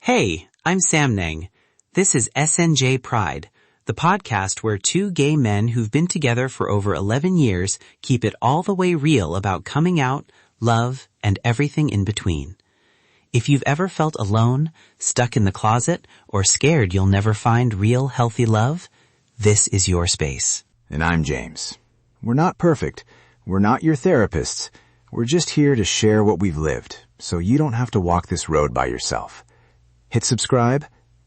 Hey, I'm Samnang. This is SNJ Pride, the podcast where two gay men who've been together for over 11 years keep it all the way real about coming out, love, and everything in between. If you've ever felt alone, stuck in the closet, or scared you'll never find real, healthy love, this is your space. And I'm James. We're not perfect. We're not your therapists. We're just here to share what we've lived, so you don't have to walk this road by yourself. Hit subscribe,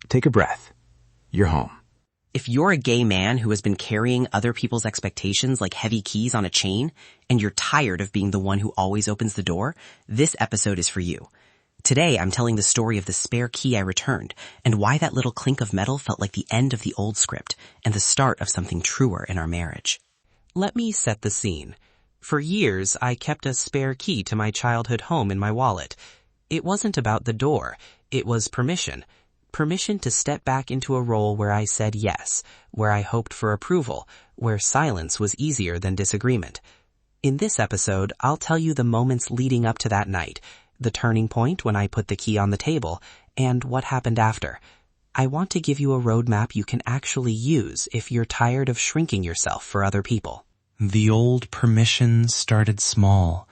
take a breath. You're home. If you're a gay man who has been carrying other people's expectations like heavy keys on a chain, and you're tired of being the one who always opens the door, this episode is for you. Today, I'm telling the story of the spare key I returned, and why that little clink of metal felt like the end of the old script, and the start of something truer in our marriage. Let me set the scene. For years, I kept a spare key to my childhood home in my wallet. It wasn't about the door. It was permission. Permission to step back into a role where I said yes, where I hoped for approval, where silence was easier than disagreement. In this episode, I'll tell you the moments leading up to that night, the turning point when I put the key on the table, and what happened after. I want to give you a roadmap you can actually use if you're tired of shrinking yourself for other people. The old permissions started small.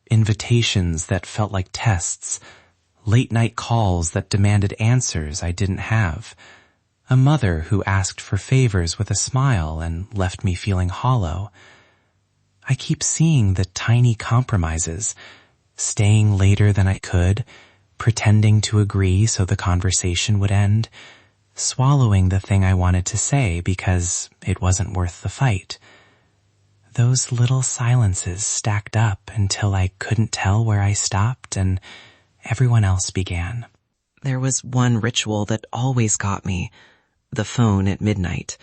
Invitations that felt like tests. Late-night calls that demanded answers I didn't have. A mother who asked for favors with a smile and left me feeling hollow. I keep seeing the tiny compromises. Staying later than I could, pretending to agree so the conversation would end, swallowing the thing I wanted to say because it wasn't worth the fight. Those little silences stacked up until I couldn't tell where I stopped and everyone else began. There was one ritual that always got me, the phone at midnight.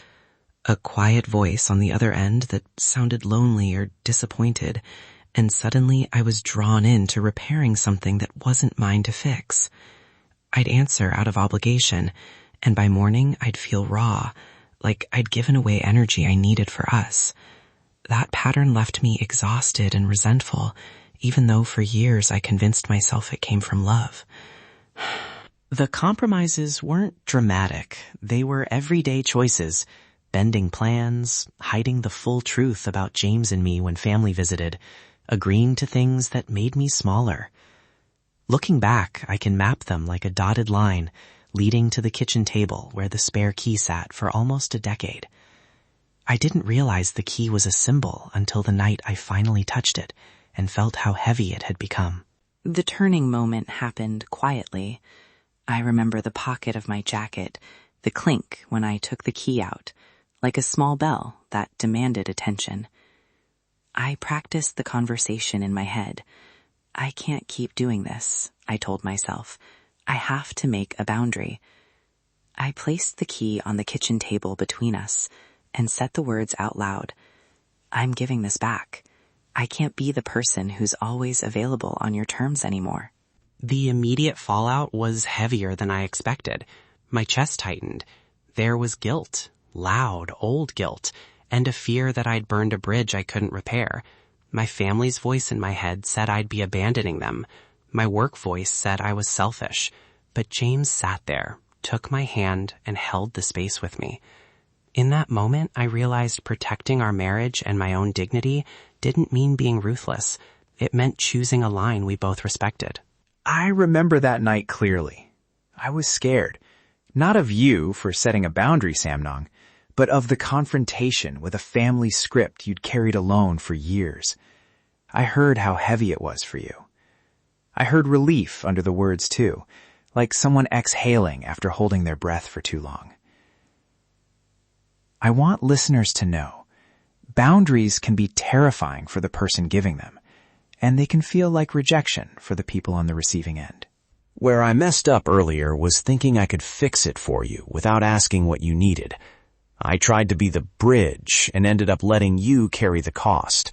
A quiet voice on the other end that sounded lonely or disappointed, and suddenly I was drawn into repairing something that wasn't mine to fix. I'd answer out of obligation, and by morning I'd feel raw, like I'd given away energy I needed for us. That pattern left me exhausted and resentful, even though for years I convinced myself it came from love. The compromises weren't dramatic. They were everyday choices. Bending plans, hiding the full truth about James and me when family visited, agreeing to things that made me smaller. Looking back, I can map them like a dotted line, leading to the kitchen table where the spare key sat for almost a decade. I didn't realize the key was a symbol until the night I finally touched it and felt how heavy it had become. The turning moment happened quietly. I remember the pocket of my jacket, the clink when I took the key out, like a small bell that demanded attention. I practiced the conversation in my head. I can't keep doing this, I told myself. I have to make a boundary. I placed the key on the kitchen table between us and said the words out loud. I'm giving this back. I can't be the person who's always available on your terms anymore. The immediate fallout was heavier than I expected. My chest tightened. There was guilt, loud, old guilt, and a fear that I'd burned a bridge I couldn't repair. My family's voice in my head said I'd be abandoning them. My work voice said I was selfish. But James sat there, took my hand, and held the space with me. In that moment, I realized protecting our marriage and my own dignity didn't mean being ruthless. It meant choosing a line we both respected. I remember that night clearly. I was scared. Not of you for setting a boundary, Samnang, but of the confrontation with a family script you'd carried alone for years. I heard how heavy it was for you. I heard relief under the words too, like someone exhaling after holding their breath for too long. I want listeners to know, boundaries can be terrifying for the person giving them, and they can feel like rejection for the people on the receiving end. Where I messed up earlier was thinking I could fix it for you without asking what you needed. I tried to be the bridge and ended up letting you carry the cost.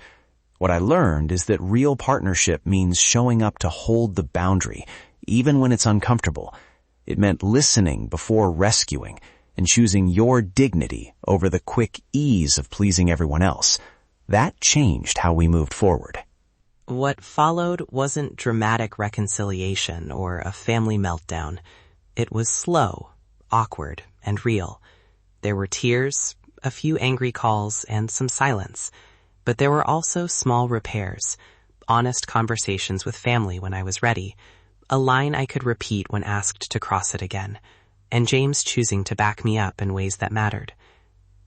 What I learned is that real partnership means showing up to hold the boundary, even when it's uncomfortable. It meant listening before rescuing and choosing your dignity over the quick ease of pleasing everyone else. That changed how we moved forward. What followed wasn't dramatic reconciliation or a family meltdown. It was slow, awkward, and real. There were tears, a few angry calls, and some silence. But there were also small repairs, honest conversations with family when I was ready, a line I could repeat when asked to cross it again, and James choosing to back me up in ways that mattered.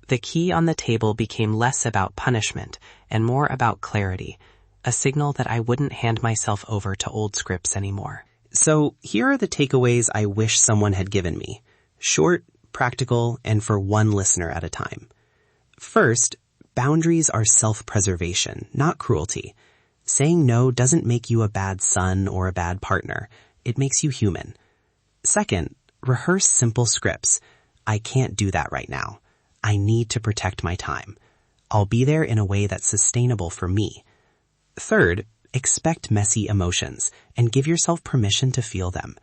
The key on the table became less about punishment and more about clarity, a signal that I wouldn't hand myself over to old scripts anymore. So here are the takeaways I wish someone had given me. Short, practical, and for one listener at a time. First, boundaries are self-preservation, not cruelty. Saying no doesn't make you a bad son or a bad partner. It makes you human. Second, rehearse simple scripts. I can't do that right now. I need to protect my time. I'll be there in a way that's sustainable for me. Third, expect messy emotions and give yourself permission to feel them.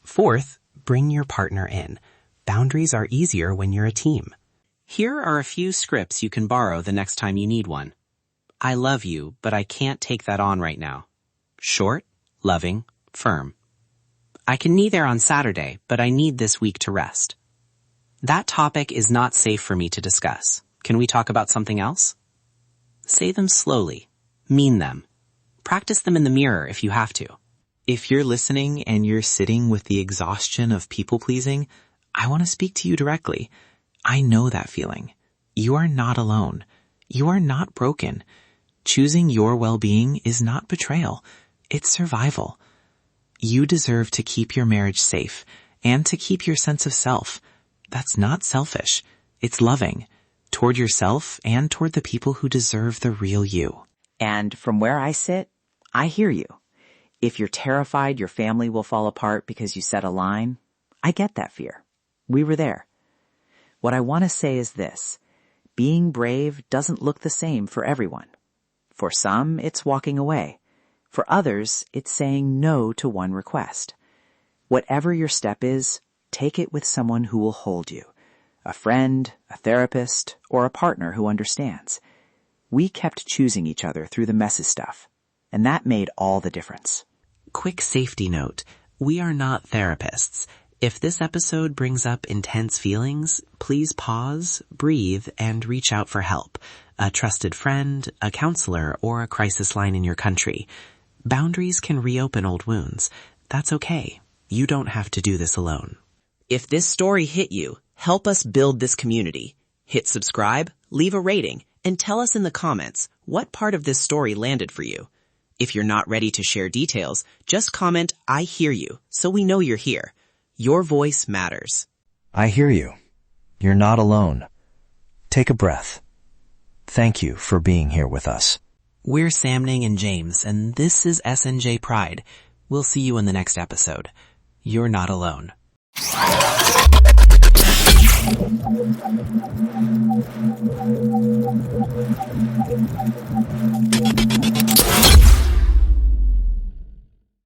Fourth, bring your partner in. Boundaries are easier when you're a team. Here are a few scripts you can borrow the next time you need one. I love you, but I can't take that on right now. Short, loving, firm. I can be there on Saturday, but I need this week to rest. That topic is not safe for me to discuss. Can we talk about something else? Say them slowly. Mean them. Practice them in the mirror if you have to. If you're listening and you're sitting with the exhaustion of people-pleasing, I want to speak to you directly. I know that feeling. You are not alone. You are not broken. Choosing your well-being is not betrayal. It's survival. You deserve to keep your marriage safe and to keep your sense of self. That's not selfish. It's loving. Toward yourself and toward the people who deserve the real you. And from where I sit, I hear you. If you're terrified your family will fall apart because you set a line, I get that fear. We were there. What I want to say is this. Being brave doesn't look the same for everyone. For some, it's walking away. For others, it's saying no to one request. Whatever your step is, take it with someone who will hold you. A friend, a therapist, or a partner who understands. We kept choosing each other through the messy stuff, and that made all the difference. Quick safety note. We are not therapists. If this episode brings up intense feelings, please pause, breathe, and reach out for help. A trusted friend, a counselor, or a crisis line in your country. Boundaries can reopen old wounds. That's okay. You don't have to do this alone. If this story hit you, help us build this community. Hit subscribe, leave a rating, and tell us in the comments what part of this story landed for you. If you're not ready to share details, just comment, I hear you, so we know you're here. Your voice matters. I hear you. You're not alone. Take a breath. Thank you for being here with us. We're Samnang and James, and this is S&J Pride. We'll see you in the next episode. You're not alone.